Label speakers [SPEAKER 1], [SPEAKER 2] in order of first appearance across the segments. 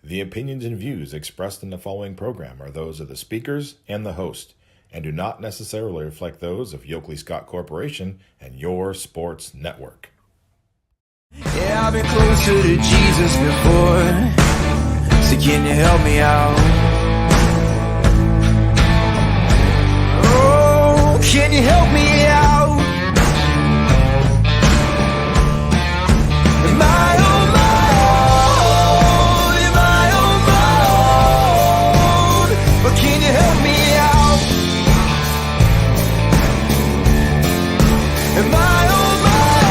[SPEAKER 1] The opinions and views expressed in the following program are those of the speakers and the host, and do not necessarily reflect those of Yoakley Scott Corporation and your sports network.
[SPEAKER 2] Yeah, I've been closer to Jesus before, so can you help me out? Oh, can you help me out? Am I on my own? Am I on my own? But can you help me out? Am I on my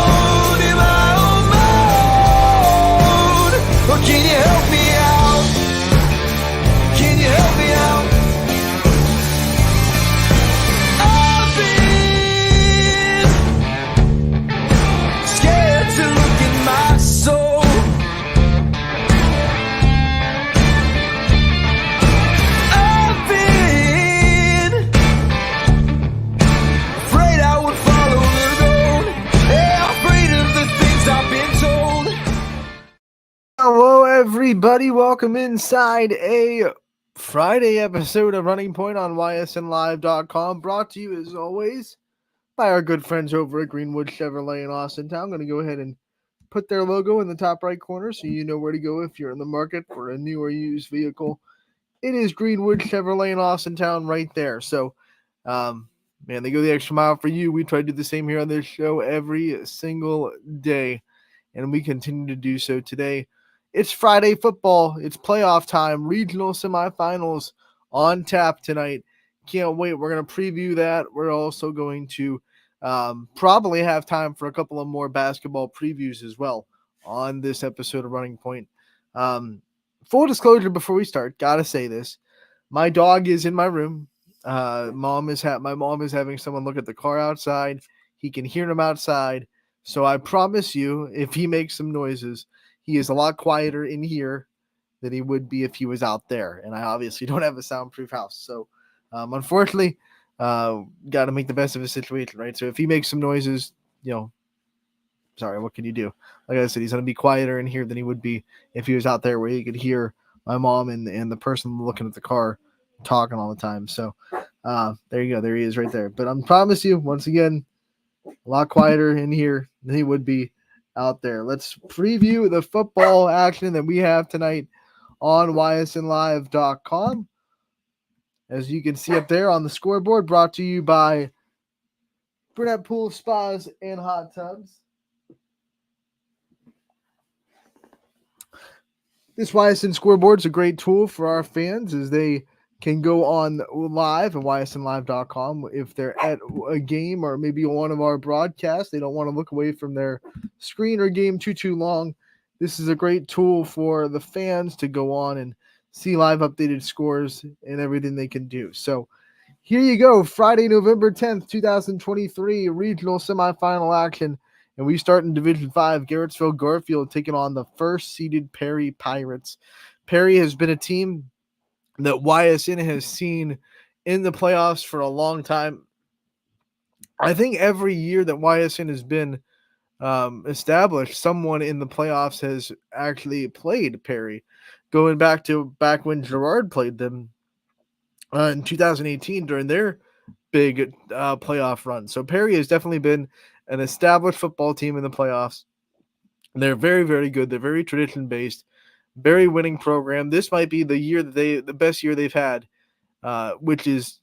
[SPEAKER 2] own? Am I on my own? Or can you help me out? Can you help me out? I've been scared to look in my soul. I've been afraid I would follow the road. Yeah, afraid of the things I've been told.
[SPEAKER 3] Hello, everybody. Welcome inside a Friday episode of Running Point on YSNLive.com. Brought to you, as always, by our good friends over at Greenwood Chevrolet in Austintown. I'm going to go ahead and put their logo in the top right corner so you know where to go if you're in the market for a new or used vehicle. It is Greenwood Chevrolet in Austintown right there. So, man, they go the extra mile for you. We try to do the same here on this show every single day, and we continue to do so today. It's Friday football. It's playoff time. Regional semifinals on tap tonight. Can't wait. We're going to preview that. We're also going to probably have time for a couple of more basketball previews as well on this episode of Running Point. Full disclosure before we start, gotta say this. My dog is in my room. My mom is having someone look at the car outside. He can hear him outside. So I promise you, if he makes some noises, he is a lot quieter in here than he would be if he was out there. And I obviously don't have a soundproof house. So unfortunately, got to make the best of his situation, right? So if he makes some noises, sorry, what can you do? Like I said, he's going to be quieter in here than he would be if he was out there where he could hear my mom and the person looking at the car talking all the time. So there you go. There he is right there. But I promise you, once again, a lot quieter in here than he would be out there. Let's preview the football action that we have tonight on YSNLive.com. As you can see up there on the scoreboard, brought to you by Burnett Pool Spas and Hot Tubs. This YSN scoreboard is a great tool for our fans as they can go on live at YSNLive.com. If they're at a game or maybe one of our broadcasts, they don't want to look away from their screen or game too long. This is a great tool for the fans to go on and see live updated scores and everything they can do. So here you go, Friday, November 10th, 2023, regional semifinal action. And we start in Division 5, Garrettsville Garfield taking on the first-seeded Perry Pirates. Perry has been a team that YSN has seen in the playoffs for a long time. I think every year that YSN has been established, someone in the playoffs has actually played Perry. Going back when Gerard played them in 2018 during their big playoff run. So Perry has definitely been an established football team in the playoffs. They're very, very good. They're very tradition-based, very winning program. This might be the best year they've had, which is,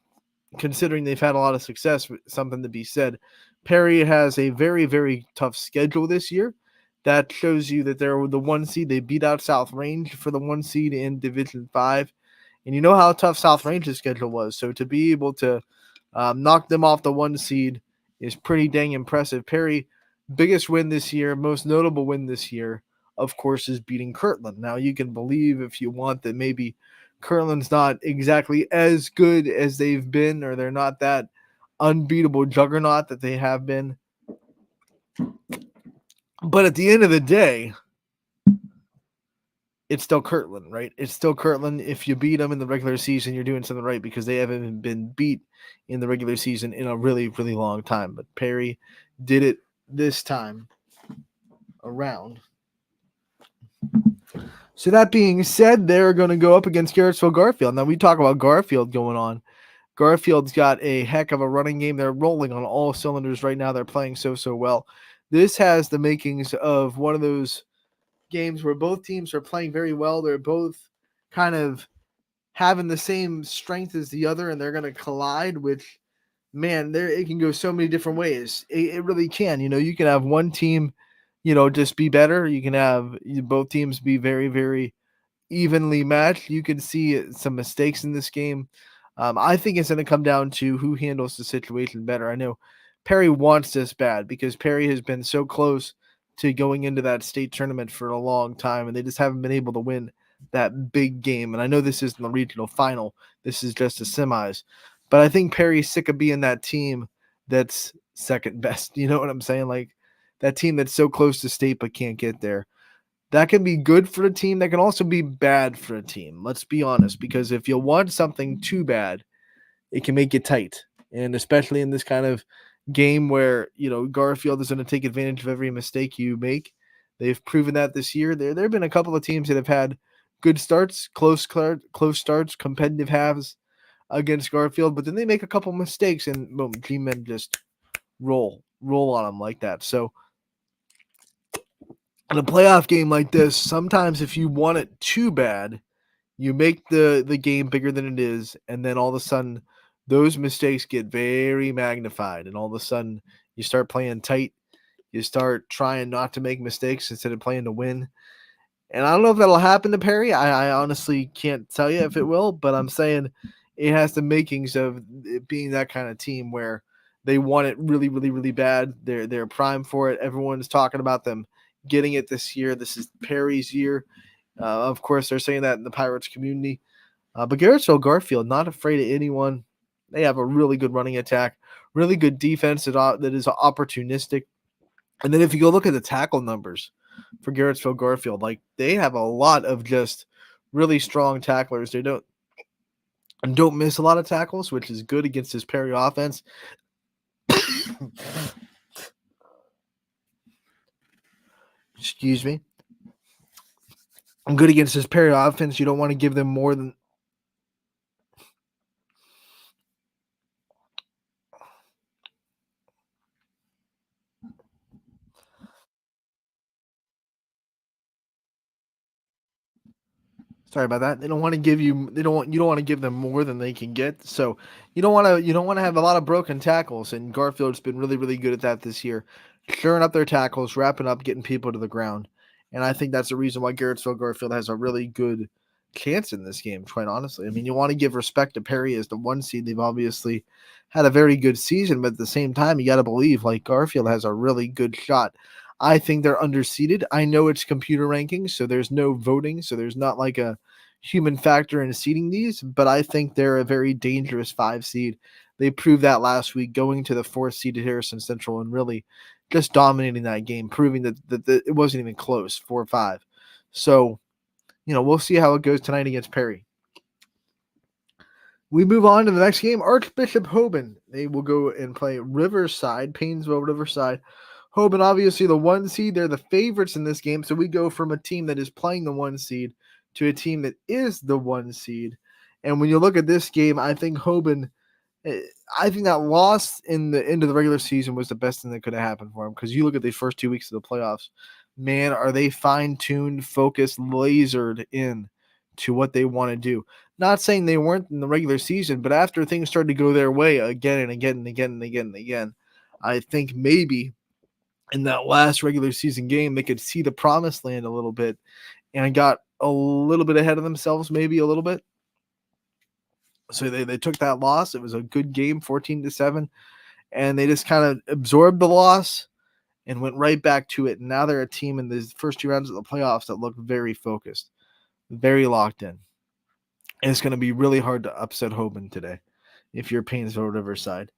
[SPEAKER 3] considering they've had a lot of success, something to be said. Perry has a very, very tough schedule this year. That shows you that they're the 1 seed. They beat out South Range for the 1 seed in Division 5. And you know how tough South Range's schedule was. So to be able to knock them off the 1 seed is pretty dang impressive. Perry, biggest win this year, most notable win this year, of course, is beating Kirtland. Now, you can believe if you want that maybe Kirtland's not exactly as good as they've been, or they're not that unbeatable juggernaut that they have been. But at the end of the day, it's still Kirtland, right? It's still Kirtland. If you beat them in the regular season, you're doing something right because they haven't been beat in the regular season in a really, really long time. But Perry did it this time around. So that being said, they're going to go up against Garrettsville Garfield. Now we talk about Garfield going on. Garfield's got a heck of a running game. They're rolling on all cylinders right now. They're playing so well. This has the makings of one of those games where both teams are playing very well. They're both kind of having the same strength as the other, and they're going to collide, which, man, there it can go so many different ways. It really can. You can have one team, just be better. You can have both teams be very, very evenly matched. You can see some mistakes in this game. I think it's going to come down to who handles the situation better. I know Perry wants this bad because Perry has been so close to going into that state tournament for a long time, and they just haven't been able to win that big game. And I know this isn't the regional final. This is just a semis. But I think Perry's sick of being that team that's second best. You know what I'm saying? Like that team that's so close to state but can't get there. That can be good for a team. That can also be bad for a team. Let's be honest, because if you want something too bad, it can make it tight. And especially in this kind of game where, Garfield is going to take advantage of every mistake you make. They've proven that this year. There have been a couple of teams that have had good starts, close starts, competitive halves against Garfield, but then they make a couple mistakes and boom, G-Men just roll on them like that. So in a playoff game like this, sometimes if you want it too bad, you make the game bigger than it is, and then all of a sudden those mistakes get very magnified, and all of a sudden you start playing tight. You start trying not to make mistakes instead of playing to win. And I don't know if that'll happen to Perry. I honestly can't tell you if it will, but I'm saying it has the makings of it being that kind of team where they want it really, really, really bad. They're primed for it. Everyone's talking about them getting it this year. This is Perry's year. Of course, they're saying that in the Pirates community. But Garrettsville Garfield, not afraid of anyone. They have a really good running attack, really good defense that is opportunistic. And then if you go look at the tackle numbers for Garrettsville Garfield, like they have a lot of just really strong tacklers. They don't miss a lot of tackles, which is good against this Perry offense. Excuse me. Good against this Perry offense. You don't want to give them more than Sorry about that. They don't want to give you. You don't want to give them more than they can get. So you don't want to have a lot of broken tackles. And Garfield's been really, really good at that this year, clearing up their tackles, wrapping up, getting people to the ground. And I think that's the reason why Garrettsville Garfield has a really good chance in this game. Quite honestly, I mean, you want to give respect to Perry as the 1 seed. They've obviously had a very good season, but at the same time, you got to believe like Garfield has a really good shot. I think they're underseeded. I know it's computer rankings, so there's no voting, so there's not like a human factor in seeding these, but I think they're a very dangerous 5 seed. They proved that last week, going to the 4th seed at Harrison Central and really just dominating that game, proving that it wasn't even close, 4-5. So, we'll see how it goes tonight against Perry. We move on to the next game, Archbishop Hoban. They will go and play Riverside, Painesville Riverside. Hoban, obviously the 1 seed. They're the favorites in this game. So we go from a team that is playing the 1 seed to a team that is the 1 seed. And when you look at this game, I think Hoban, I think that loss in the end of the regular season was the best thing that could have happened for him. Because you look at the first 2 weeks of the playoffs, man, are they fine-tuned, focused, lasered in to what they want to do. Not saying they weren't in the regular season, but after things started to go their way again and again and again and again and again, I think maybe in that last regular season game, they could see the promised land a little bit and got a little bit ahead of themselves, maybe a little bit. So they took that loss. It was a good game, 14-7, and they just kind of absorbed the loss and went right back to it. And now they're a team in the first 2 rounds of the playoffs that look very focused, very locked in. And it's going to be really hard to upset Hoban today if you're Painesville Riverside.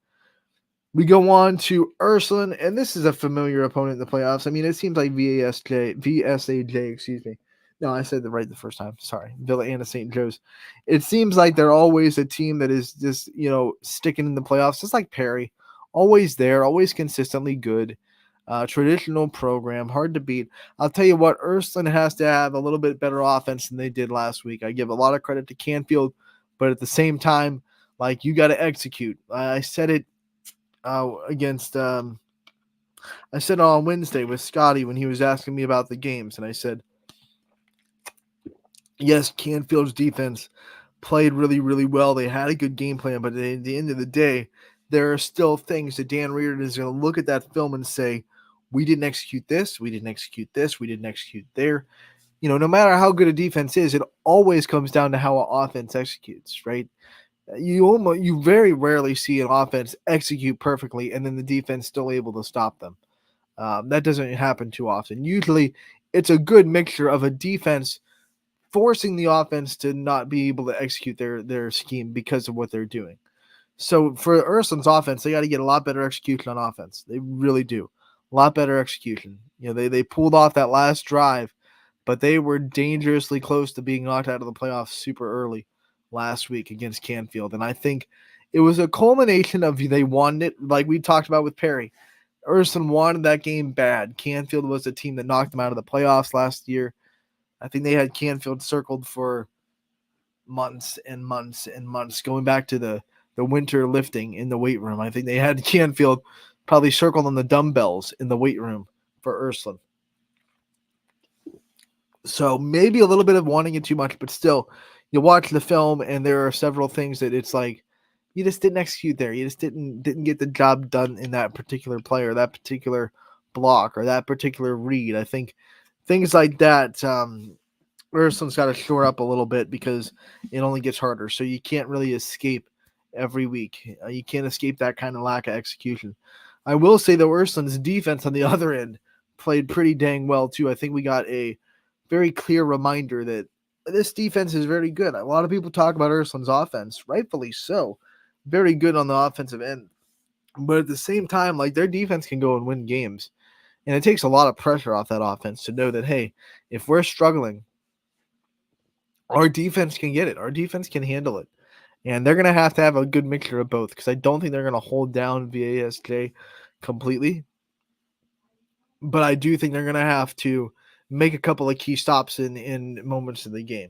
[SPEAKER 3] We go on to Ursuline, and this is a familiar opponent in the playoffs. I mean, it seems like VSAJ, excuse me. No, I said it right the first time. Sorry. Villa Anna St. Joe's. It seems like they're always a team that is just, sticking in the playoffs, just like Perry. Always there, always consistently good. Traditional program, hard to beat. I'll tell you what, Ysn has to have a little bit better offense than they did last week. I give a lot of credit to Canfield, but at the same time, like, you got to execute. I said it against. I said it on Wednesday with Scotty when he was asking me about the games, and I said, yes, Canfield's defense played really, really well. They had a good game plan, but at the end of the day, there are still things that Dan Reardon is going to look at that film and say, we didn't execute this, we didn't execute this, we didn't execute there. No matter how good a defense is, it always comes down to how an offense executes, right? You very rarely see an offense execute perfectly and then the defense still able to stop them. That doesn't happen too often. Usually, it's a good mixture of a defense forcing the offense to not be able to execute their scheme because of what they're doing. So for Ysn's offense, they got to get a lot better execution on offense. They really do. A lot better execution. They pulled off that last drive, but they were dangerously close to being knocked out of the playoffs super early last week against Canfield. And I think it was a culmination of they wanted it, like we talked about with Perry. Ysn wanted that game bad. Canfield was the team that knocked them out of the playoffs last year. I think they had Canfield circled for months and months and months, going back to the winter lifting in the weight room. I think they had Canfield probably circled on the dumbbells in the weight room for Ysn. So maybe a little bit of wanting it too much, but still, you watch the film and there are several things that it's like you just didn't execute there. You just didn't get the job done in that particular play or that particular block or that particular read. I think things like that, Ysn's got to shore up a little bit because it only gets harder. So you can't really escape every week. You can't escape that kind of lack of execution. I will say that Ysn's defense on the other end played pretty dang well too. I think we got a very clear reminder that this defense is very good. A lot of people talk about Ysn's offense, rightfully so. Very good on the offensive end. But at the same time, like, their defense can go and win games. And it takes a lot of pressure off that offense to know that, hey, if we're struggling, our defense can get it. Our defense can handle it. And they're going to have a good mixture of both because I don't think they're going to hold down VASJ completely. But I do think they're going to have to make a couple of key stops in moments of the game.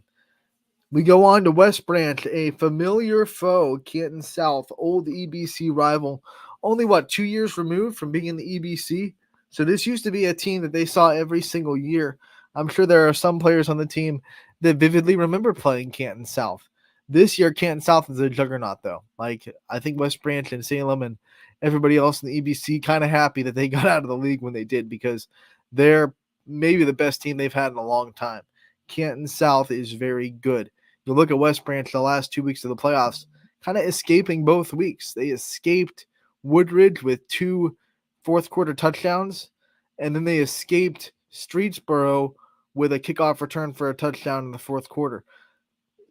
[SPEAKER 3] We go on to West Branch, a familiar foe, Canton South, old EBC rival. Only, 2 years removed from being in the EBC? So this used to be a team that they saw every single year. I'm sure there are some players on the team that vividly remember playing Canton South. This year, Canton South is a juggernaut, though. Like, I think West Branch and Salem and everybody else in the EBC kind of happy that they got out of the league when they did because they're maybe the best team they've had in a long time. Canton South is very good. You look at West Branch the last 2 weeks of the playoffs, kind of escaping both weeks. They escaped Woodridge with 2 fourth-quarter touchdowns, and then they escaped Streetsboro with a kickoff return for a touchdown in the fourth quarter.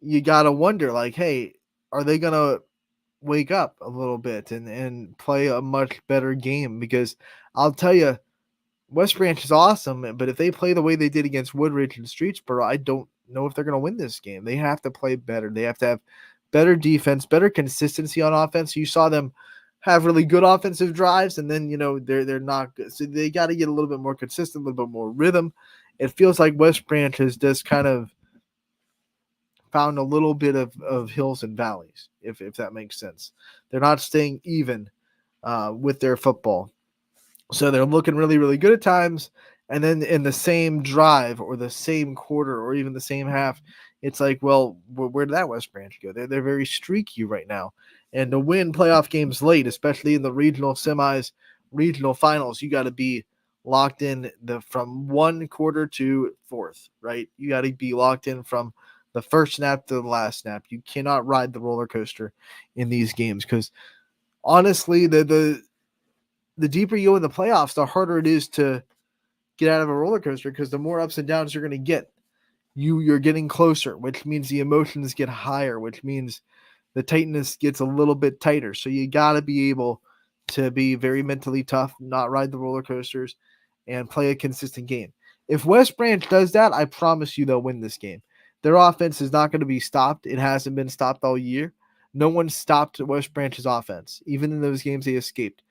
[SPEAKER 3] You got to wonder, like, hey, are they going to wake up a little bit and play a much better game? Because I'll tell you, West Branch is awesome, but if they play the way they did against Woodridge and Streetsboro, I don't know if they're going to win this game. They have to play better. They have to have better defense, better consistency on offense. You saw them have really good offensive drives, and then they're not good. So they got to get a little bit more consistent, a little bit more rhythm. It feels like West Branch has just kind of found a little bit of hills and valleys, if that makes sense. They're not staying even with their football. So they're looking really, really good at times. And then in the same drive or the same quarter or even the same half, it's like, well, where did that West Branch go? They're very streaky right now. And to win playoff games late, especially in the regional semis, regional finals, you got to be locked in from one quarter to fourth, right? You got to be locked in from the first snap to the last snap. You cannot ride the roller coaster in these games because honestly, the deeper you go in the playoffs, the harder it is to get out of a roller coaster because the more ups and downs you're going to get, you're getting closer, which means the emotions get higher, which means the tightness gets a little bit tighter. So you got to be able to be very mentally tough, not ride the roller coasters, and play a consistent game. If West Branch does that, I promise you they'll win this game. Their offense is not going to be stopped. It hasn't been stopped all year. No one stopped West Branch's offense. Even in those games they escaped.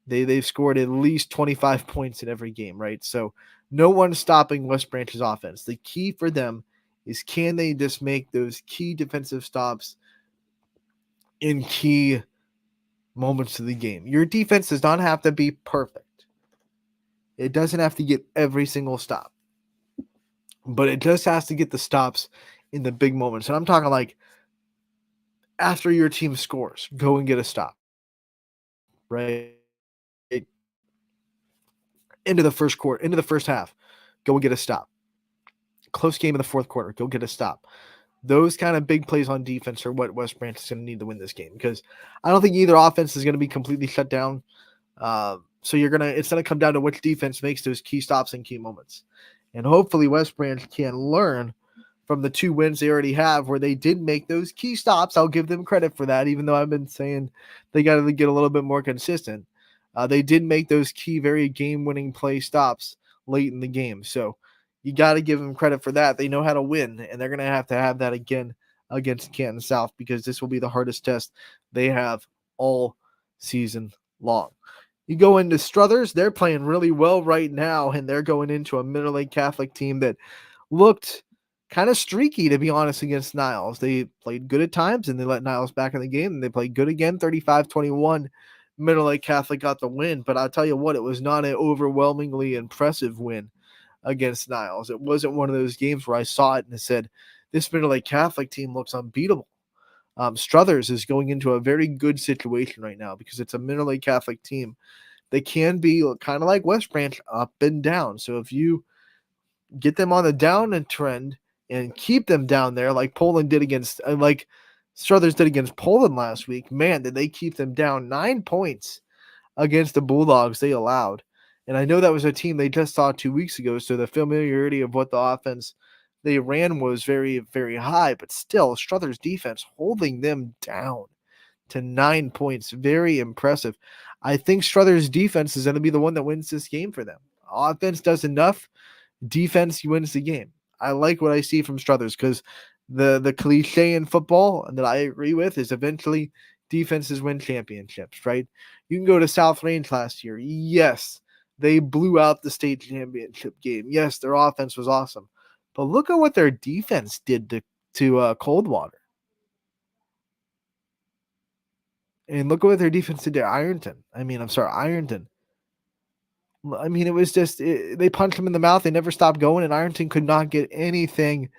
[SPEAKER 3] They've scored at least 25 points in every game, right? So no one's stopping West Branch's offense. The key for them is, can they just make those key defensive stops in key moments of the game? Your defense does not have to be perfect. It doesn't have to get every single stop, but it just has to get the stops in the big moments. And I'm talking like after your team scores, go and get a stop, right? Into the first quarter, into the first half, go and get a stop. Close game in the fourth quarter, go get a stop. Those kind of big plays on defense are what West Branch is going to need to win this game, because I don't think either offense is going to be completely shut down. So it's going to come down to which defense makes those key stops in key moments. And hopefully West Branch can learn from the 2 wins they already have, where they did make those key stops. I'll give them credit for that, even though I've been saying they got to get a little bit more consistent. They did make those key, very game-winning play stops late in the game. So you got to give them credit for that. They know how to win, and they're going to have that again against Canton South, because this will be the hardest test they have all season long. You go into Struthers, they're playing really well right now, and they're going into a Middle Lake Catholic team that looked kind of streaky, to be honest, against Niles. They played good at times, and they let Niles back in the game, and they played good again, 35-21. Middle Lake Catholic got the win, but I'll tell you what, it was not an overwhelmingly impressive win against Niles. It wasn't one of those games where I saw it and I said, this Middle Lake Catholic team looks unbeatable. Struthers is going into a very good situation right now, because it's a Middle Lake Catholic team. They can be kind of like West Branch, up and down. So if you get them on the down and trend and keep them down there, like Poland did against, like Struthers did against Poland last week, man, did they keep them down 9 points against the Bulldogs they allowed. And I know that was a team they just saw 2 weeks ago, so the familiarity of what the offense they ran was very, very high, but still, Struthers' defense holding them down to 9 points. Very impressive. I think Struthers' defense is going to be the one that wins this game for them. Offense does enough, defense wins the game. I like what I see from Struthers, because the cliche in football that I agree with is eventually defenses win championships, right? You can go to South Range last year. Yes, they blew out the state championship game. Yes, their offense was awesome. But look at what their defense did to Coldwater. And look at what their defense did to Ironton. Ironton. I mean, it was just, they punched them in the mouth. They never stopped going, and Ironton could not get anything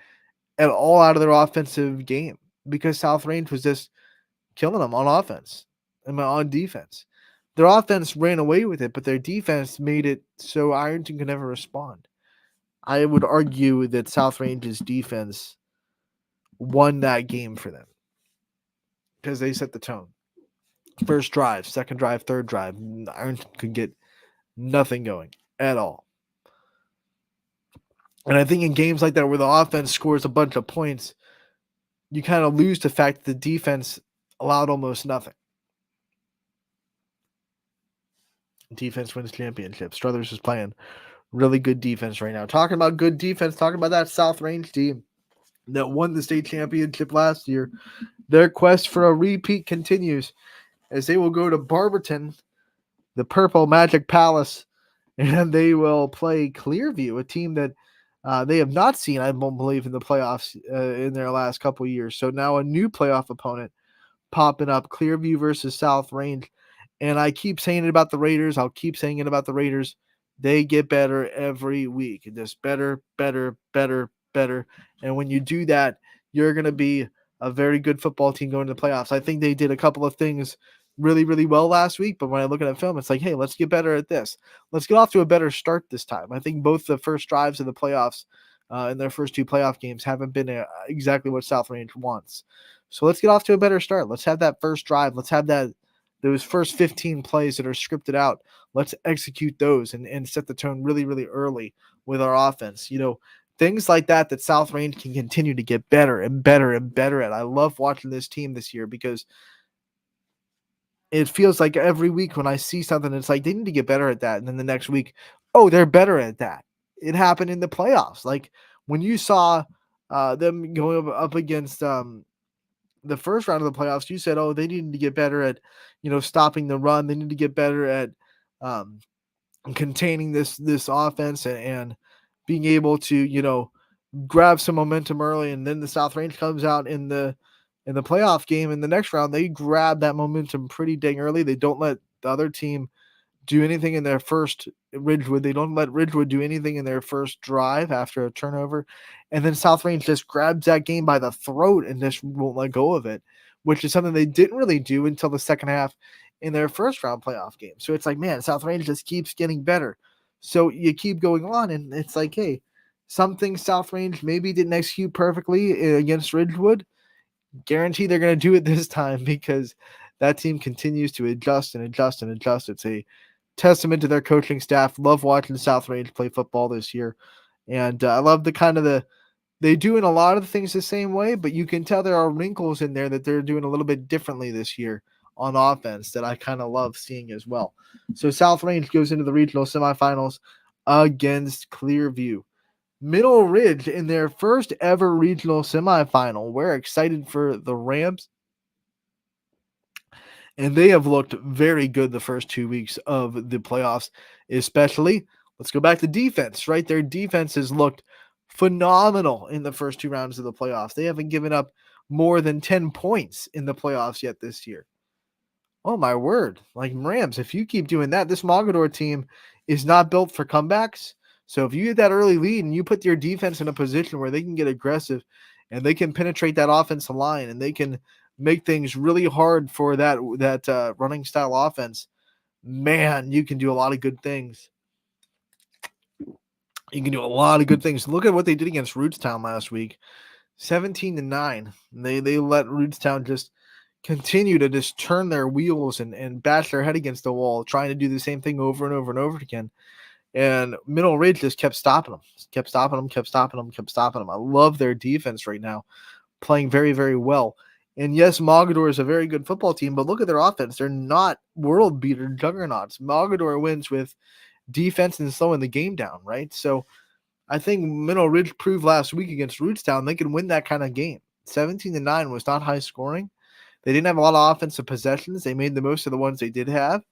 [SPEAKER 3] at all out of their offensive game, because South Range was just killing them on offense and on defense. Their offense ran away with it, but their defense made it so Ironton could never respond. I would argue that South Range's defense won that game for them, because they set the tone. First drive, second drive, third drive, Ironton could get nothing going at all. And I think in games like that, where the offense scores a bunch of points, you kind of lose the fact that the defense allowed almost nothing. Defense wins championships. Struthers is playing really good defense right now. Talking about good defense, talking about that South Range team that won the state championship last year. Their quest for a repeat continues, as they will go to Barberton, the Purple Magic Palace, and they will play Clearview, a team that they have not seen, I don't believe, in the playoffs in their last couple of years. So now a new playoff opponent popping up, Clearview versus South Range. And I keep saying it about the Raiders. I'll keep saying it about the Raiders. They get better every week. Just better, better, better, better. And when you do that, you're going to be a very good football team going to the playoffs. I think they did a couple of things really, really well last week. But when I look at film, it's like, hey, let's get better at this. Let's get off to a better start this time. I think both the first drives of the playoffs in their first 2 playoff games haven't been exactly what South Range wants. So let's get off to a better start. Let's have that first drive. Let's have those first 15 plays that are scripted out. Let's execute those and set the tone really, really early with our offense. Things like that South Range can continue to get better and better and better at. I love watching this team this year, because it feels like every week when I see something, it's like they need to get better at that. And then the next week, oh, they're better at that. It happened in the playoffs. Like when you saw them going up against the first round of the playoffs, you said, oh, they need to get better at, stopping the run. They need to get better at containing this offense and being able to grab some momentum early, and then the South Range comes out in the playoff game in the next round. They grab that momentum pretty dang early. They don't let the other team do anything in their first Ridgewood. They don't let Ridgewood do anything in their first drive after a turnover. And then South Range just grabs that game by the throat and just won't let go of it, which is something they didn't really do until the second half in their first round playoff game. So it's like, man, South Range just keeps getting better. So you keep going on, and it's like, hey, some things South Range maybe didn't execute perfectly against Ridgewood. Guarantee they're going to do it this time because that team continues to adjust and adjust and adjust. It's a testament to their coaching staff. Love watching South Range play football this year, and I love they doing a lot of things the same way, but you can tell there are wrinkles in there that they're doing a little bit differently this year on offense that I kind of love seeing as well. So South Range goes into the regional semifinals against Clearview. Middle Ridge in their first ever regional semifinal. We're excited for the Rams, and they have looked very good the first 2 weeks of the playoffs, especially. Let's go back to defense, right? Their defense has looked phenomenal in the first 2 rounds of the playoffs. They haven't given up more than 10 points in the playoffs yet this year. Oh, my word. Like, Rams, if you keep doing that, this Mogador team is not built for comebacks. So if you get that early lead and you put your defense in a position where they can get aggressive and they can penetrate that offensive line and they can make things really hard for that running style offense, man, you can do a lot of good things. You can do a lot of good things. Look at what they did against Rootstown last week. 17-9. They let Rootstown just continue to just turn their wheels and bash their head against the wall, trying to do the same thing over and over and over again. And Middle Ridge just kept stopping them, kept stopping them. I love their defense right now, playing very, very well. And yes, Mogador is a very good football team, but look at their offense. They're not world beater juggernauts. Mogador wins with defense and slowing the game down, right? So I think Middle Ridge proved last week against Rootstown they can win that kind of game. 17-9 was not high scoring. They didn't have a lot of offensive possessions. They made the most of the ones they did have.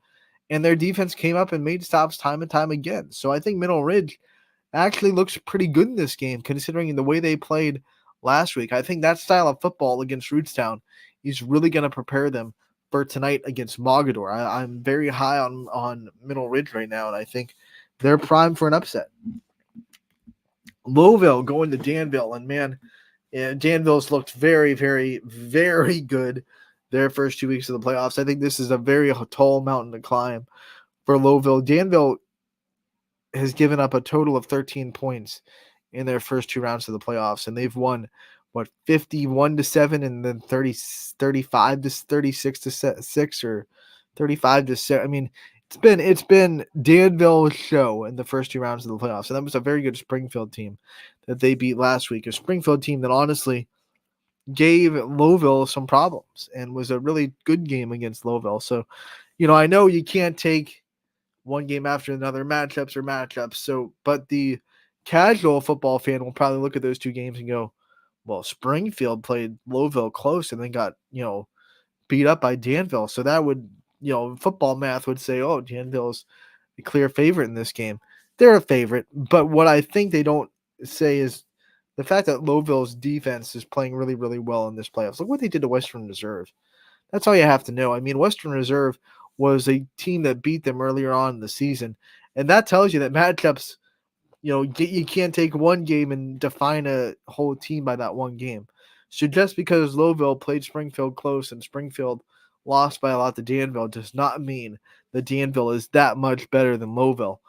[SPEAKER 3] And their defense came up and made stops time and time again. So I think Middle Ridge actually looks pretty good in this game, considering the way they played last week. I think that style of football against Rootstown is really going to prepare them for tonight against Mogador. I'm very high on Middle Ridge right now, and I think they're primed for an upset. Lowville going to Danville, and man, Danville's looked very, very, very good their first 2 weeks of the playoffs. I think this is a very tall mountain to climb for Lowville. Danville has given up a total of 13 points in their first 2 rounds of the playoffs, and they've won 51-7 and then 35-36 or 35-7. I mean, it's been Danville's show in the first 2 rounds of the playoffs, and that was a very good Springfield team that they beat last week. A Springfield team that honestly gave Lowville some problems and was a really good game against Lowville. So, I know you can't take one game after another. Matchups are matchups. So, but the casual football fan will probably look at those 2 games and go, well, Springfield played Lowville close and then got, beat up by Danville. So that would, football math would say, oh, Danville's a clear favorite in this game. They're a favorite. But what I think they don't say is the fact that Lowville's defense is playing really, really well in this playoffs. Look what they did to Western Reserve. That's all you have to know. I mean, Western Reserve was a team that beat them earlier on in the season. And that tells you that matchups, you can't take one game and define a whole team by that one game. So just because Lowville played Springfield close and Springfield lost by a lot to Danville does not mean that Danville is that much better than Lowville.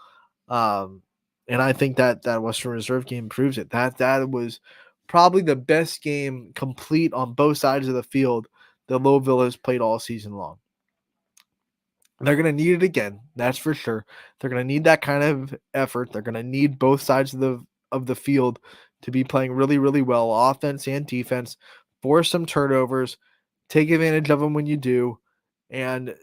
[SPEAKER 3] And I think that Western Reserve game proves it. That was probably the best game complete on both sides of the field that Lowville has played all season long. They're going to need it again, that's for sure. They're going to need that kind of effort. They're going to need both sides of the field to be playing really, really well, offense and defense. Force some turnovers, take advantage of them when you do, and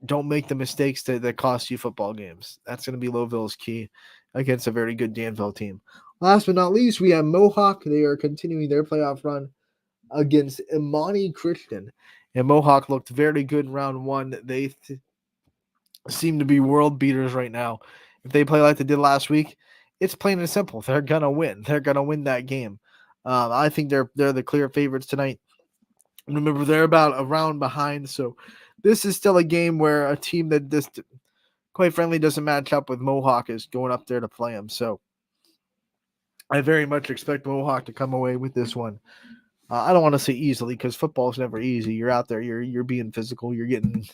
[SPEAKER 3] don't make the mistakes that cost you football games. That's going to be Lowville's key against a very good Danville team. Last but not least, we have Mohawk. They are continuing their playoff run against Imani Christian. And Mohawk looked very good in round 1. They seem to be world beaters right now. If they play like they did last week, it's plain and simple. They're gonna win. They're gonna win that game. I think they're the clear favorites tonight. Remember, they're about a round behind, so this is still a game where a team that this, quite frankly, doesn't match up with Mohawk is going up there to play them. So I very much expect Mohawk to come away with this one. I don't want to say easily because football is never easy. You're out there, you're being physical, you're getting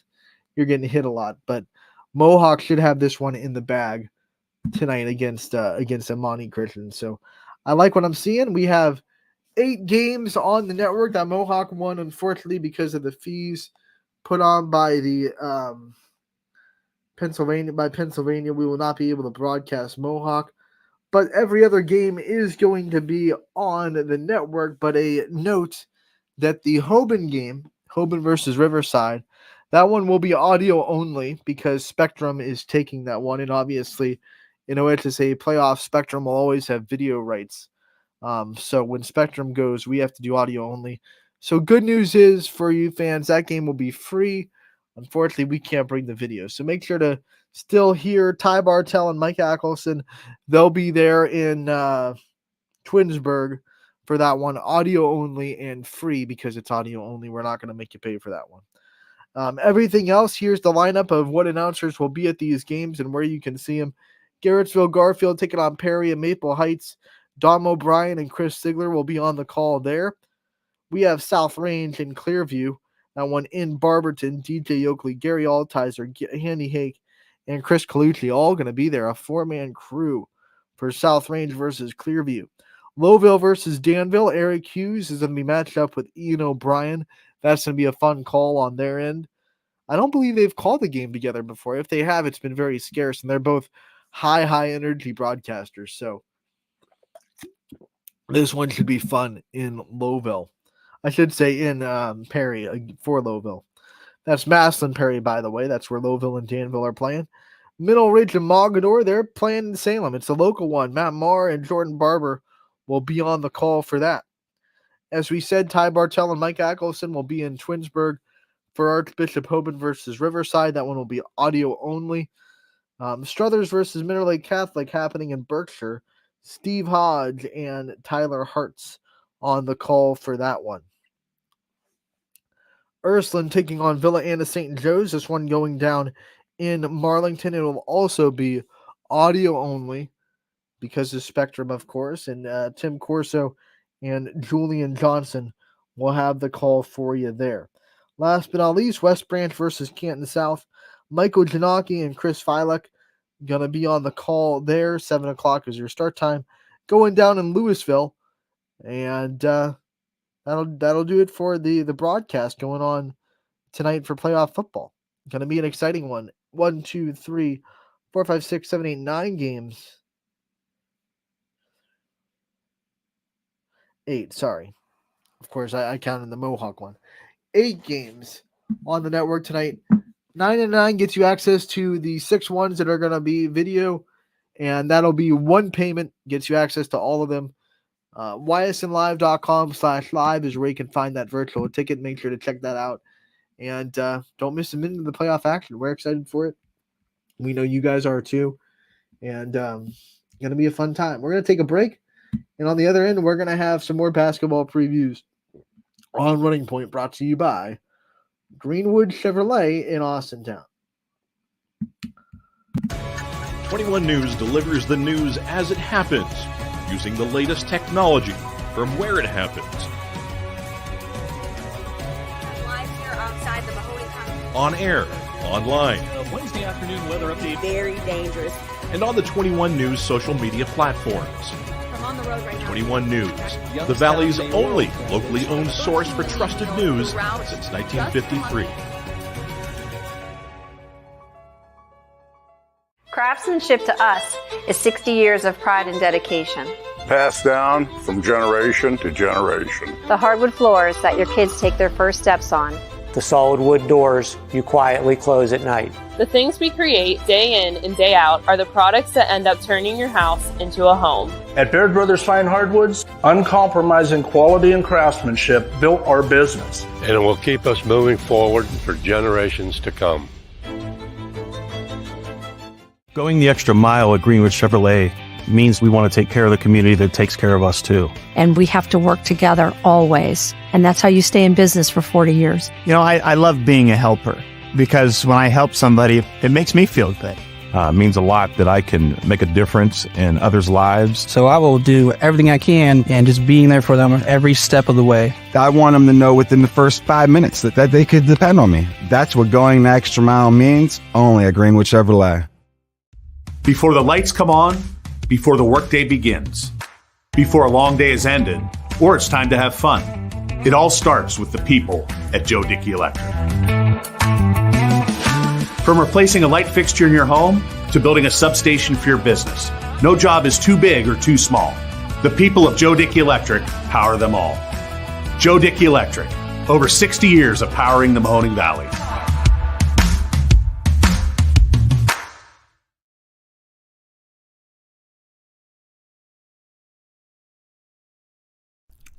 [SPEAKER 3] hit a lot, but Mohawk should have this one in the bag tonight against Amani Christian. So I like what I'm seeing. We have 8 games on the network that Mohawk won, unfortunately, because of the fees put on by the Pennsylvania. We will not be able to broadcast Mohawk, but every other game is going to be on the network. But a note that the Hoban game, Hoban versus Riverside, that one will be audio only because Spectrum is taking that one. And obviously, in OHSA playoff, Spectrum will always have video rights. So when Spectrum goes, we have to do audio only. So good news is for you fans, that game will be free. Unfortunately, we can't bring the video. So make sure to still hear Ty Bartell and Mike Ackelson. They'll be there in Twinsburg for that one, audio only and free because it's audio only. We're not going to make you pay for that one. Everything else, here's the lineup of what announcers will be at these games and where you can see them. Garrettsville Garfield taking on Perry and Maple Heights. Dom O'Brien and Chris Sigler will be on the call there. We have South Range and Clearview. That one in Barberton, DJ Oakley, Gary Altizer, Handy Hake, and Chris Colucci all going to be there. A 4-man crew for South Range versus Clearview. Lowville versus Danville. Eric Hughes is going to be matched up with Ian O'Brien. That's going to be a fun call on their end. I don't believe they've called the game together before. If they have, it's been very scarce, and they're both high energy broadcasters. So this one should be fun in Lowville. I should say in Perry for Lowville. That's Maslin Perry, by the way. That's where Lowville and Danville are playing. Middle Ridge and Mogador, they're playing in Salem. It's a local one. Matt Marr and Jordan Barber will be on the call for that. As we said, Ty Bartell and Mike Ackelson will be in Twinsburg for Archbishop Hoban versus Riverside. That one will be audio only. Struthers versus Mineral Lake Catholic happening in Berkshire. Steve Hodge and Tyler Hartz on the call for that one. Ursuline taking on Villa Anna St. Joe's. This one going down in Marlington. It will also be audio only because of Spectrum, of course. And Tim Corso and Julian Johnson will have the call for you there. Last but not least, West Branch versus Canton South. Michael Janaki and Chris Filek going to be on the call there. 7 o'clock is your start time. Going down in Louisville. And that'll do it for the broadcast going on tonight for playoff football. Going to be an exciting one. 1, 2, 3, 4, 5, 6, 7, 8, 9 games. 8, sorry. Of course, I counted the Mohawk one. 8 games on the network tonight. 9 and 9 gets you access to the 6 ones that are going to be video, and that'll be one payment, gets you access to all of them. ysnlive.com/live is where you can find that virtual ticket. Make sure to check that out. And don't miss a minute of the playoff action. We're excited for it. We know you guys are too. And going to be a fun time. We're going to take a break. And on the other end, we're going to have some more basketball previews on Running Point, brought to you by Greenwood Chevrolet in Austintown.
[SPEAKER 4] 21 News delivers the news as it happens, using the latest technology from where it happens.
[SPEAKER 5] Live here outside the Mahoney County.
[SPEAKER 4] On air, online,
[SPEAKER 6] Wednesday afternoon weather update.
[SPEAKER 5] Very dangerous.
[SPEAKER 4] and on the 21 News social media platforms.
[SPEAKER 5] I'm on the road right now.
[SPEAKER 4] 21 News, the Valley's only locally owned source for trusted news since 1953.
[SPEAKER 7] Craftsmanship to us is 60 years of pride and dedication.
[SPEAKER 8] Passed down from generation to generation.
[SPEAKER 7] The hardwood floors that your kids take their first steps on.
[SPEAKER 9] The solid wood doors you quietly close at night.
[SPEAKER 10] The things we create day in and day out are the products that end up turning your house into a home.
[SPEAKER 6] At Baird Brothers Fine Hardwoods, uncompromising quality and craftsmanship built our business.
[SPEAKER 11] And it will keep us moving forward for generations to come. Going the extra mile at Greenwood Chevrolet means we want to take care of the community that takes care of us too.
[SPEAKER 12] And we have to work together always. And that's how you stay in business for 40 years.
[SPEAKER 13] You know, I love being a helper because when I help somebody, it makes me feel good.
[SPEAKER 11] It means a lot that I can make a difference in others' lives.
[SPEAKER 14] So I will do everything I can and just being there for them every step of the way.
[SPEAKER 15] I want them to know within the first 5 minutes that they could depend on me. That's what going the extra mile means, only at Greenwood Chevrolet.
[SPEAKER 16] Before the lights come on, before the workday begins, before a long day is ended, or it's time to have fun. It all starts with the people at Joe Dickey Electric. From replacing a light fixture in your home to building a substation for your business, no job is too big or too small. The people of Joe Dickey Electric power them all. Joe Dickey Electric, over 60 years of powering the Mahoning Valley.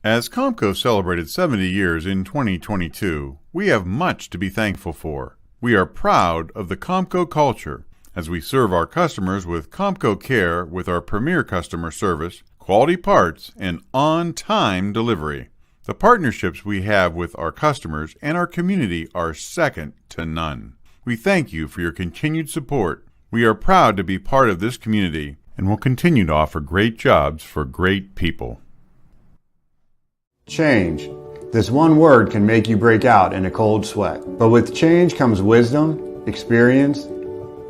[SPEAKER 17] As Comco celebrated 70 years in 2022, we have much to be thankful for. We are proud of the Comco culture as we serve our customers with Comco Care with our premier customer service, quality parts, and on-time delivery. The partnerships we have with our customers and our community are second to none. We thank you for your continued support. We are proud to be part of this community and will continue to offer great jobs for great people.
[SPEAKER 18] Change. This one word can make you break out in a cold sweat. But with change comes wisdom, experience,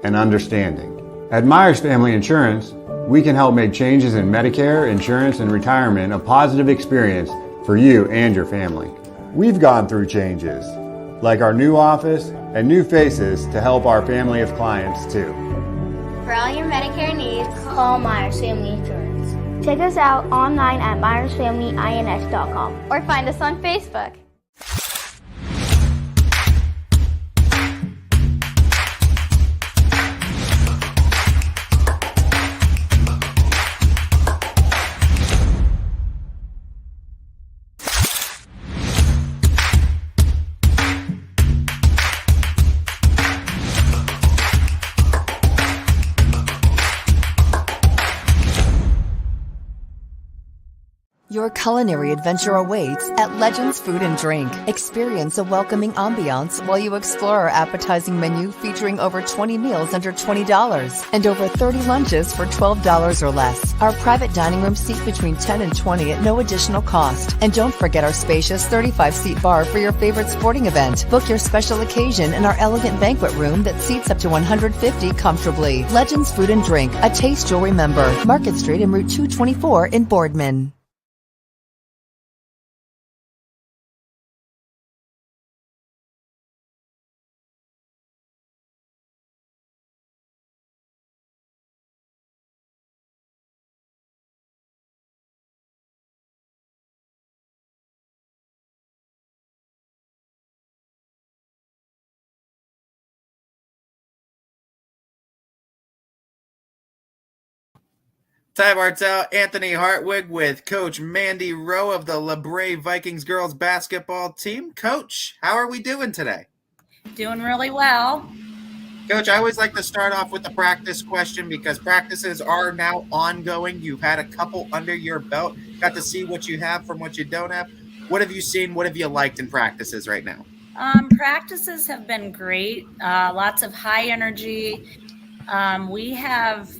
[SPEAKER 18] and understanding. At Myers Family Insurance, we can help make changes in Medicare, insurance, and retirement a positive experience for you and your family. We've gone through changes, like our new office and new faces to help our family of clients too.
[SPEAKER 19] For all your Medicare needs, call Myers Family Insurance. Check us out online at MyersFamilyINS.com or find us on Facebook.
[SPEAKER 20] Your culinary adventure awaits at Legends Food and Drink. Experience a welcoming ambiance while you explore our appetizing menu featuring over 20 meals under $20 and over 30 lunches for $12 or less. Our private dining room seat between 10 and 20 at no additional cost. And don't forget our spacious 35-seat bar for your favorite sporting event. Book your special occasion in our elegant banquet room that seats up to 150 comfortably. Legends Food and Drink, a taste you'll remember. Market Street and Route 224 in Boardman.
[SPEAKER 21] Time arts out. Anthony Hartwig with Coach Mandy Rowe of the LeBray Vikings girls basketball team. Coach, how are we doing today?
[SPEAKER 22] Doing really well.
[SPEAKER 21] Coach, I always like to start off with the practice question because practices are now ongoing. You've had a couple under your belt. Got to see what you have from what you don't have. What have you seen? What have you liked in practices right now?
[SPEAKER 22] Practices have been great. Lots of high energy. We have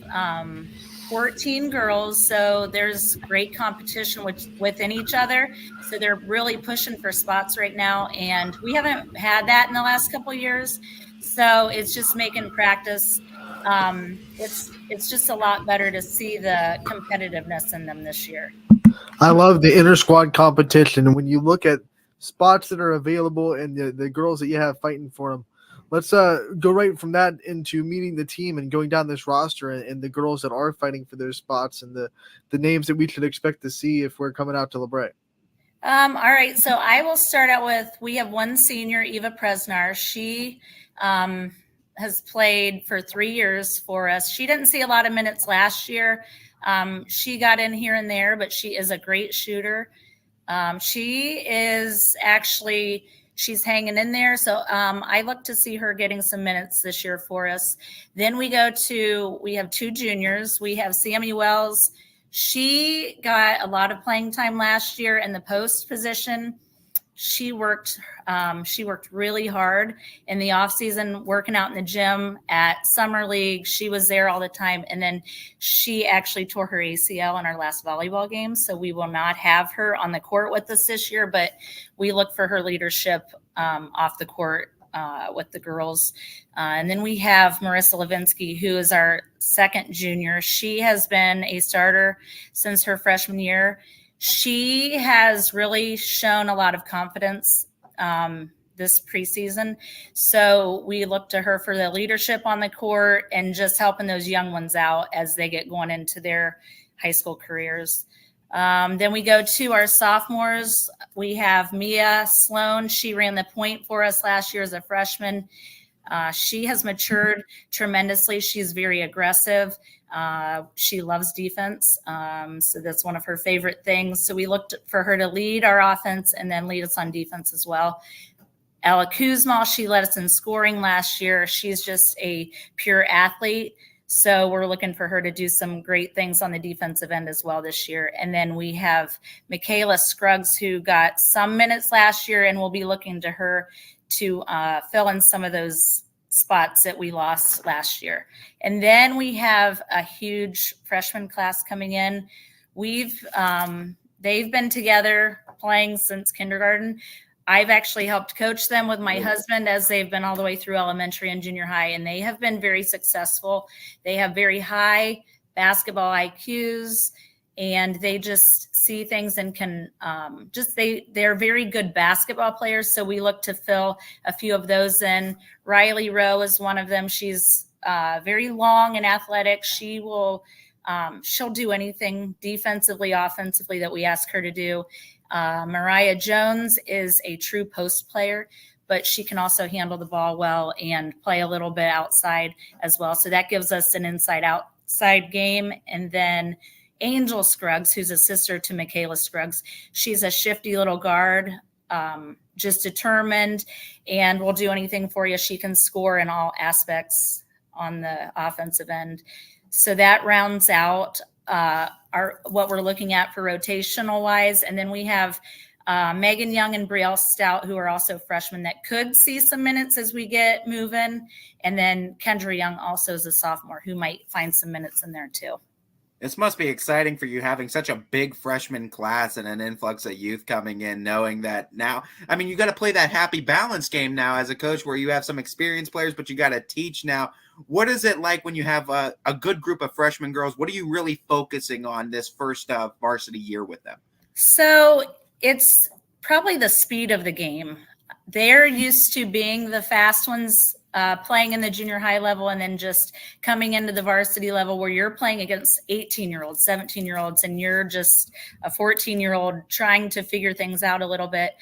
[SPEAKER 22] 14 girls, so there's great competition within each other. So they're really pushing for spots right now, and we haven't had that in the last couple of years. So it's just making practice. It's just a lot better to see the competitiveness in them this year.
[SPEAKER 3] I love the inter squad competition, and when you look at spots that are available and the girls that you have fighting for them. Let's go right from that into meeting the team and going down this roster and the girls that are fighting for their spots and the names that we should expect to see if we're coming out to LeBray.
[SPEAKER 22] All right, so I will start out with, we have one senior, Eva Presnar. She has played for 3 years for us. She didn't see a lot of minutes last year. She got in here and there, but she is a great shooter. She is actually she's hanging in there. So I look to see her getting some minutes this year for us. Then we have 2 juniors. We have Sammy Wells. She got a lot of playing time last year in the post position. She worked really hard in the off season, working out in the gym at summer league. She was there all the time. And then she actually tore her ACL in our last volleyball game. So we will not have her on the court with us this year, but we look for her leadership off the court with the girls. And then we have Marissa Levinsky, who is our second junior. She has been a starter since her freshman year. She has really shown a lot of confidence this preseason. So we look to her for the leadership on the court and just helping those young ones out as they get going into their high school careers. Then we go to our sophomores. We have Mia Sloan. She ran the point for us last year as a freshman. She has matured tremendously. She's very aggressive. She loves defense. So that's one of her favorite things. So we looked for her to lead our offense and then lead us on defense as well. Ella Kuzma, she led us in scoring last year. She's just a pure athlete. So we're looking for her to do some great things on the defensive end as well this year. And then we have Michaela Scruggs, who got some minutes last year, and we'll be looking to her to fill in some of those spots that we lost last year. And then we have a huge freshman class coming in. They've been together playing since kindergarten. I've actually helped coach them with my husband as they've been all the way through elementary and junior high, and they have been very successful. They have very high basketball IQs, and they just see things and can they're very good basketball players. So we look to fill a few of those in. Riley Rowe is one of them. She's very long and athletic. She'll do anything defensively, offensively that we ask her to do. Mariah Jones is a true post player, but she can also handle the ball well and play a little bit outside as well. So that gives us an inside-outside game. And then Angel Scruggs, who's a sister to Michaela Scruggs, she's a shifty little guard, just determined, and will do anything for you. She can score in all aspects on the offensive end. So that rounds out what we're looking at for rotational wise. And then we have Megan Young and Brielle Stout, who are also freshmen that could see some minutes as we get moving. And then Kendra Young also is a sophomore who might find some minutes in there too.
[SPEAKER 21] This must be exciting for you, having such a big freshman class and an influx of youth coming in, knowing that now, I mean, you got to play that happy balance game now as a coach where you have some experienced players, but you got to teach now. What is it like when you have a good group of freshman girls? What are you really focusing on this first varsity year with them?
[SPEAKER 22] So it's probably the speed of the game. They're used to being the fast ones, playing in the junior high level, and then just coming into the varsity level where you're playing against 18-year-olds, 17-year-olds, and you're just a 14-year-old trying to figure things out a little bit.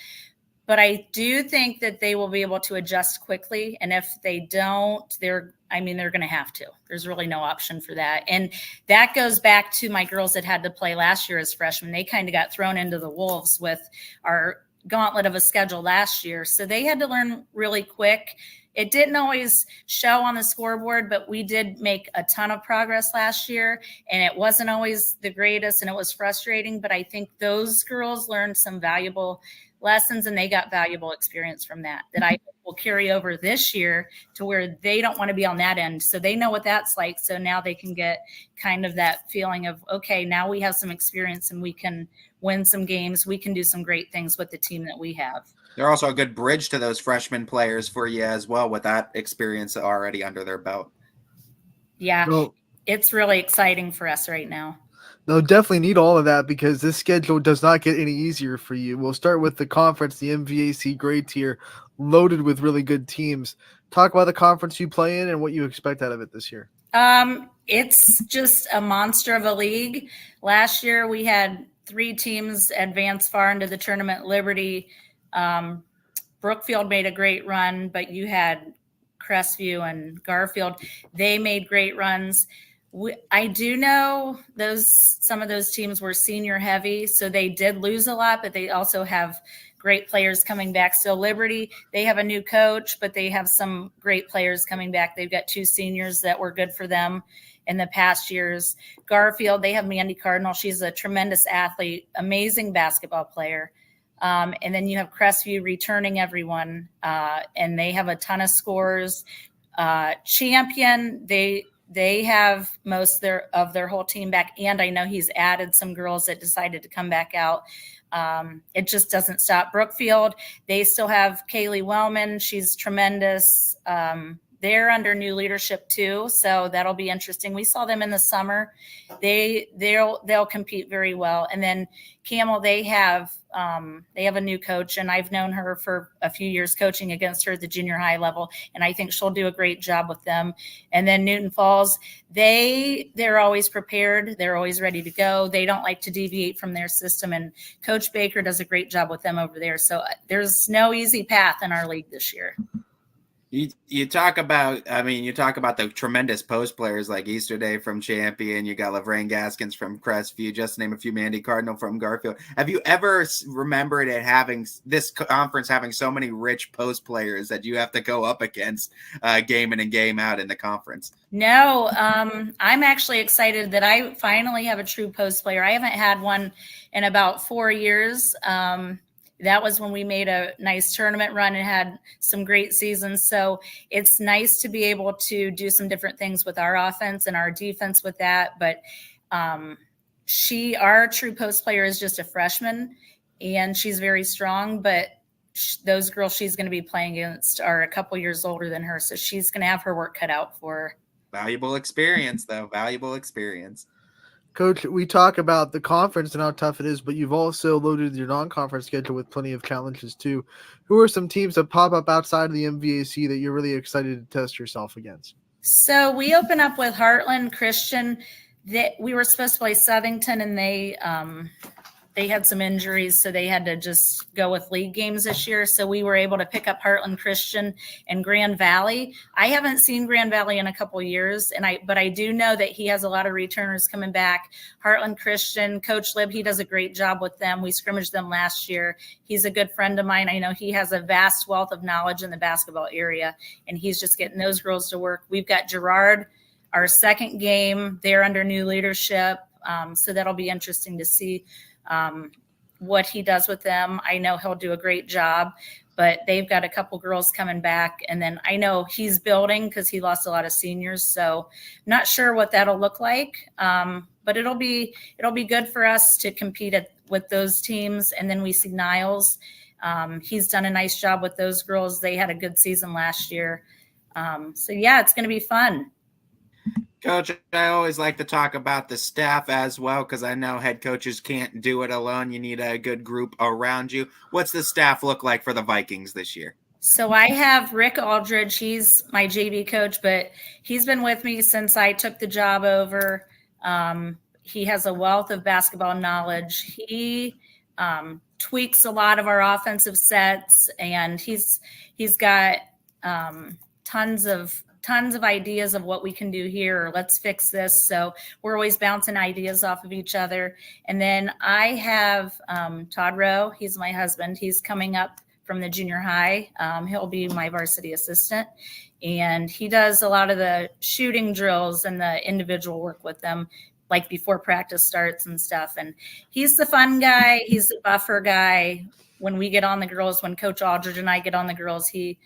[SPEAKER 22] But I do think that they will be able to adjust quickly. And if they don't, they're going to have to. There's really no option for that. And that goes back to my girls that had to play last year as freshmen. They kind of got thrown into the wolves with our gauntlet of a schedule last year. So they had to learn really quick. It didn't always show on the scoreboard, but we did make a ton of progress last year, and it wasn't always the greatest, and it was frustrating, but I think those girls learned some valuable lessons, and they got valuable experience from that I think will carry over this year to where they don't want to be on that end. So they know what that's like. So now they can get kind of that feeling of, okay, now we have some experience and we can win some games. We can do some great things with the team that we have.
[SPEAKER 21] They're also a good bridge to those freshman players for you as well, with that experience already under their belt.
[SPEAKER 22] Yeah, it's really exciting for us right now.
[SPEAKER 3] They'll definitely need all of that because this schedule does not get any easier for you. We'll start with the conference, the MVAC grade tier, loaded with really good teams. Talk about the conference you play in and what you expect out of it this year.
[SPEAKER 22] It's just a monster of a league. Last year we had 3 teams advance far into the tournament. Liberty, Brookfield made a great run, but you had Crestview and Garfield. They made great runs. I do know some of those teams were senior heavy, so they did lose a lot, but they also have great players coming back. So Liberty, they have a new coach, but they have some great players coming back. They've got 2 seniors that were good for them in the past years. Garfield, they have Mandy Cardinal. She's a tremendous athlete, amazing basketball player. And then you have Crestview returning everyone, and they have a ton of scores. Champion, they have most of their whole team back, and I know he's added some girls that decided to come back out. It just doesn't stop. Brookfield, they still have Kaylee Wellman. She's tremendous. They're under new leadership too, so that'll be interesting. We saw them in the summer. They'll compete very well. And then Camel, they have a new coach, and I've known her for a few years coaching against her at the junior high level, and I think she'll do a great job with them. And then Newton Falls, they're always prepared. They're always ready to go. They don't like to deviate from their system, and Coach Baker does a great job with them over there. So there's no easy path in our league this year.
[SPEAKER 21] You talk about the tremendous post players like Easter Day from Champion. You got Lavraine Gaskins from Crestview, just to name a few. Mandy Cardinal from Garfield. Have you ever remembered it having this conference having so many rich post players that you have to go up against game in and game out in the conference?
[SPEAKER 22] No, I'm actually excited that I finally have a true post player. I haven't had one in about 4 years. That was when we made a nice tournament run and had some great seasons. So it's nice to be able to do some different things with our offense and our defense with that. But our true post player is just a freshman, and she's very strong. But those girls she's going to be playing against are a couple years older than her. So she's going to have her work cut out for her.
[SPEAKER 21] Valuable experience, though. Valuable experience.
[SPEAKER 3] Coach, we talk about the conference and how tough it is, but you've also loaded your non-conference schedule with plenty of challenges too. Who are some teams that pop up outside of the MVAC that you're really excited to test yourself against?
[SPEAKER 22] So we open up with Heartland Christian. We were supposed to play Southington, and they had some injuries, so they had to just go with league games this year. So we were able to pick up Heartland Christian and Grand Valley. I haven't seen Grand Valley in a couple years, but I do know that he has a lot of returners coming back. Heartland Christian, Coach Lib, he does a great job with them. We scrimmaged them last year. He's a good friend of mine. I know he has a vast wealth of knowledge in the basketball area, and he's just getting those girls to work. We've got Girard, our second game. They're under new leadership, so that'll be interesting to see what he does with them. I know he'll do a great job, but they've got a couple girls coming back. And then I know he's building because he lost a lot of seniors. So not sure what that'll look like. But it'll be good for us to compete with those teams. And then we see Niles. He's done a nice job with those girls. They had a good season last year. So yeah, it's going to be fun.
[SPEAKER 21] Coach, I always like to talk about the staff as well, because I know head coaches can't do it alone. You need a good group around you. What's the staff look like for the Vikings this year?
[SPEAKER 22] So I have Rick Aldridge. He's my JV coach, but he's been with me since I took the job over. He has a wealth of basketball knowledge. He tweaks a lot of our offensive sets, and he's got tons of ideas of what we can do here, or let's fix this. So we're always bouncing ideas off of each other. And then I have Todd Rowe. He's my husband. He's coming up from the junior high. He'll be my varsity assistant. And he does a lot of the shooting drills and the individual work with them, like before practice starts and stuff. And he's the fun guy. He's the buffer guy. When we get on the girls, when Coach Aldridge and I get on the girls, he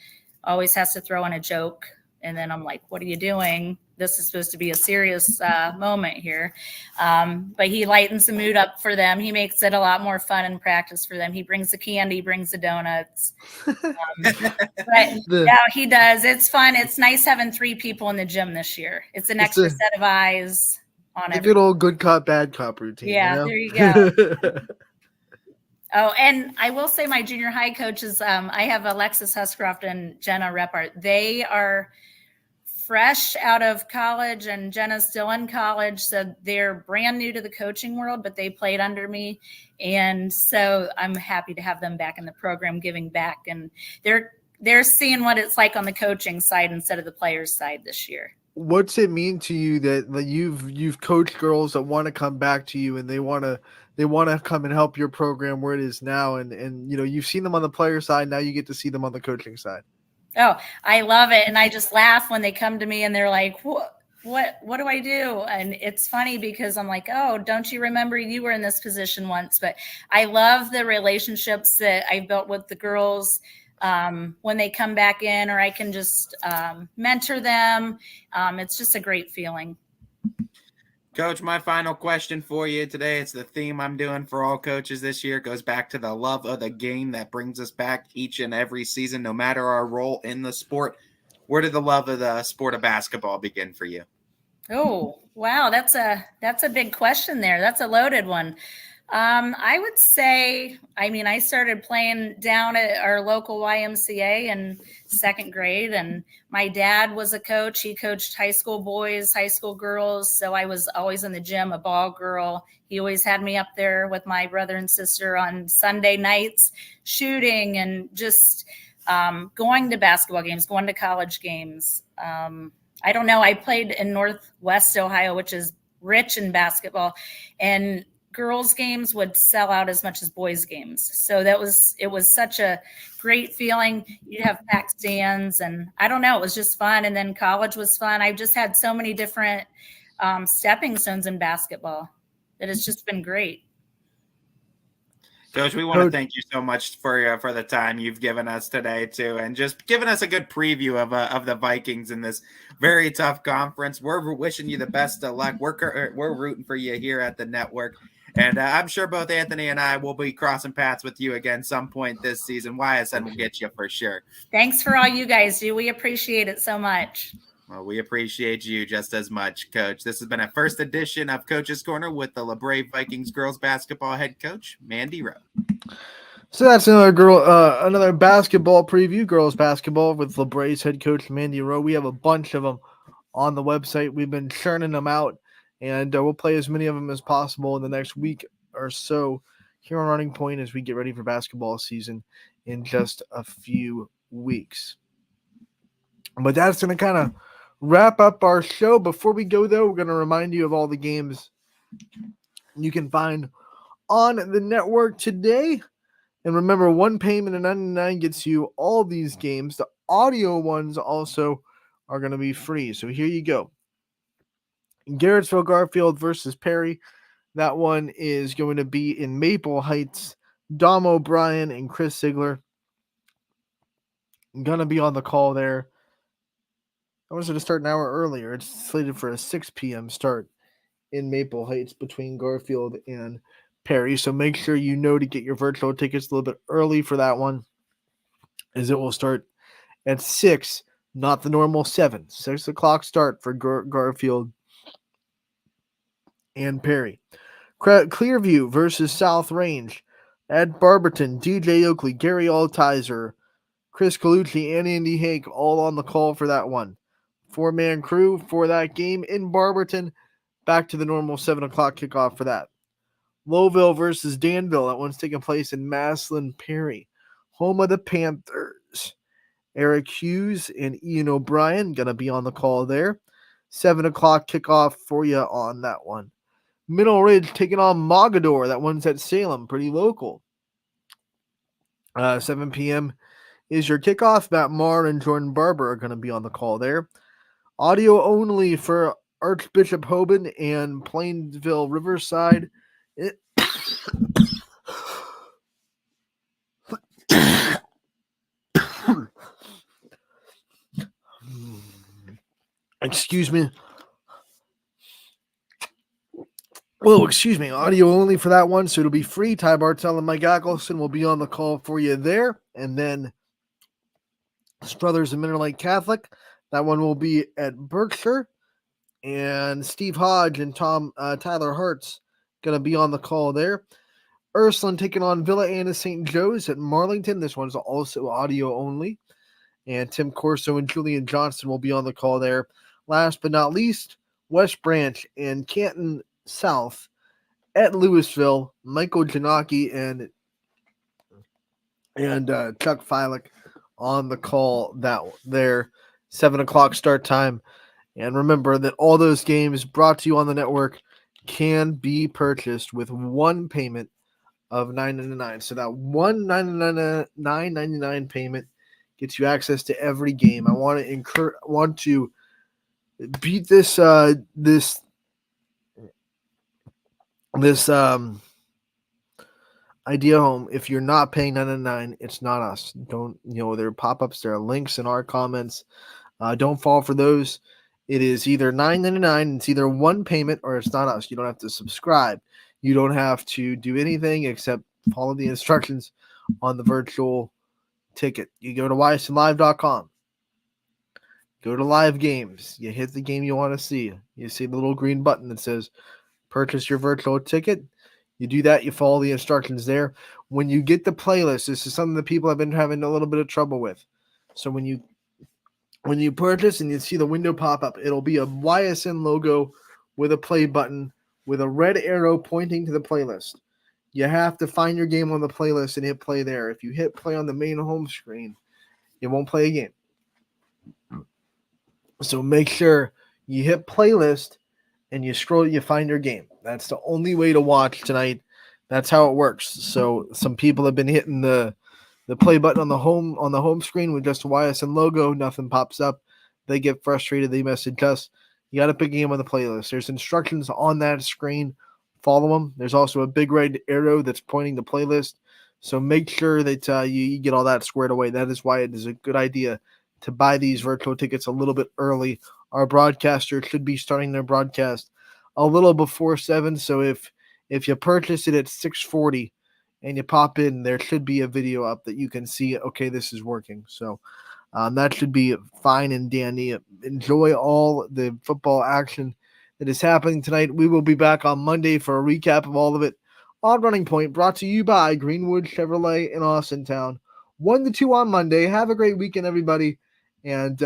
[SPEAKER 22] always has to throw in a joke. And then I'm like, what are you doing? This is supposed to be a serious moment here. But he lightens the mood up for them. He makes it a lot more fun in practice for them. He brings the candy, brings the donuts. But he does. It's fun. It's nice having 3 people in the gym this year. It's an extra set of eyes on
[SPEAKER 3] a good old good cop, bad cop routine.
[SPEAKER 22] Yeah,
[SPEAKER 3] you know?
[SPEAKER 22] There you go. Oh, and I will say my junior high coaches, I have Alexis Huscroft and Jenna Repart. They are fresh out of college, and Jenna's still in college. So they're brand new to the coaching world, but they played under me. And so I'm happy to have them back in the program, giving back. And they're seeing what it's like on the coaching side instead of the players' side this year.
[SPEAKER 3] what's it mean to you that you've coached girls that want to come back to you and they want to come and help your program where it is now, and you've seen them on the player side, now you get to see them on the coaching side?
[SPEAKER 22] Oh, I love it. And I just laugh when they come to me and they're like, what do I do? And it's funny because I'm like, oh, don't you remember you were in this position once? But I love the relationships that I've built with the girls when they come back in, or I can just mentor them. It's just a great feeling.
[SPEAKER 21] Coach, my final question for you today, it's the theme I'm doing for all coaches this year. It goes back to the love of the game that brings us back each and every season, no matter our role in the sport. Where did the love of the sport of basketball begin for you?
[SPEAKER 22] Oh, wow. That's a big question there. That's a loaded one. I would say, I started playing down at our local YMCA in second grade, and my dad was a coach. He coached high school boys, high school girls. So I was always in the gym, a ball girl. He always had me up there with my brother and sister on Sunday nights, shooting and just going to basketball games, going to college games. I don't know. I played in Northwest Ohio, which is rich in basketball, and girls' games would sell out as much as boys' games. So it was such a great feeling. You'd have packed stands, and I don't know, it was just fun. And then college was fun. I've just had so many different stepping stones in basketball that it's just been great.
[SPEAKER 21] Coach, we want to thank you so much for the time you've given us today too, and just giving us a good preview of the Vikings in this very tough conference. We're wishing you the best of luck. We're rooting for you here at the network, and I'm sure both Anthony and I will be crossing paths with you again some point this season. YSN will get you for sure.
[SPEAKER 22] Thanks for all you guys do. We appreciate it so much.
[SPEAKER 21] Well, we appreciate you just as much, Coach. This has been a first edition of Coach's Corner with the LaBrave Vikings girls basketball head coach, Mandy Rowe.
[SPEAKER 3] So that's another basketball preview, girls basketball with LaBrave's head coach, Mandy Rowe. We have a bunch of them on the website. We've been churning them out, and we'll play as many of them as possible in the next week or so here on Running Point as we get ready for basketball season in just a few weeks. But that's going to kind of wrap up our show. Before we go, though, we're going to remind you of all the games you can find on the network today. And remember, one payment of $99 gets you all these games. The audio ones also are going to be free. So here you go. Garrettsville Garfield versus Perry. That one is going to be in Maple Heights. Dom O'Brien and Chris Sigler going to be on the call there. I wanted to start an hour earlier. It's slated for a 6 p.m. start in Maple Heights between Garfield and Perry. So make sure you know to get your virtual tickets a little bit early for that one, as it will start at 6, not the normal 7. 6 o'clock start for Garfield and Perry. Clearview versus South Range. Ed Barberton, DJ Oakley, Gary Altizer, Chris Colucci, and Andy Hake all on the call for that one. 4-man crew for that game in Barberton. Back to the normal 7 o'clock kickoff for that. Lowville versus Danville. That one's taking place in Maslin Perry. Home of the Panthers. Eric Hughes and Ian O'Brien going to be on the call there. 7 o'clock kickoff for you on that one. Middle Ridge taking on Mogador. That one's at Salem. Pretty local. 7 p.m. is your kickoff. Matt Marr and Jordan Barber are going to be on the call there. Audio only for Archbishop Hoban and Plainsville Riverside. Excuse me. Well, excuse me. Audio only for that one, so it'll be free. Ty Bartell and Mike Ackelson will be on the call for you there. And then Struthers and Mineral Lake Catholic. That one will be at Berkshire. And Steve Hodge and Tyler Hart's going to be on the call there. Ursuline taking on Villa Anna St. Joe's at Marlington. This one's also audio only. And Tim Corso and Julian Johnson will be on the call there. Last but not least, West Branch and Canton South at Louisville. Michael Janaki and Chuck Filick on the call there. 7 o'clock start time And remember that all those games brought to you on the network can be purchased with one payment of $9.99. So that one $9.99 payment gets you access to every game. I want to beat this idea home. If you're not paying $9.99, it's not us. Don't, there are pop-ups, there are links in our comments. Don't fall for those. It is either $9.99, it's either one payment, or it's not us. You don't have to subscribe. You don't have to do anything except follow the instructions on the virtual ticket. You go to ysnlive.com. Go to live games. You hit the game you want to see. You see the little green button that says purchase your virtual ticket. You do that. You follow the instructions there. When you get the playlist, this is something that people have been having a little bit of trouble with. So when you purchase and you see the window pop up, it'll be a YSN logo with a play button with a red arrow pointing to the playlist. You have to find your game on the playlist and hit play there. If you hit play on the main home screen, it won't play a game. So make sure you hit playlist and you scroll, you find your game. That's the only way to watch tonight. That's how it works. So some people have been hitting the play button on the home screen with just a YSN logo. Nothing pops up. They get frustrated. They message us. You got to pick a game on the playlist. There's instructions on that screen. Follow them. There's also a big red arrow that's pointing to playlist. So make sure that you get all that squared away. That is why it is a good idea to buy these virtual tickets a little bit early. Our broadcaster should be starting their broadcast a little before 7. So if you purchase it at 6:40 and you pop in, there should be a video up that you can see, okay, this is working. So that should be fine and dandy. Enjoy all the football action that is happening tonight. We will be back on Monday for a recap of all of it on Running Point, brought to you by Greenwood Chevrolet in Austintown. 1-2 on Monday. Have a great weekend, everybody. And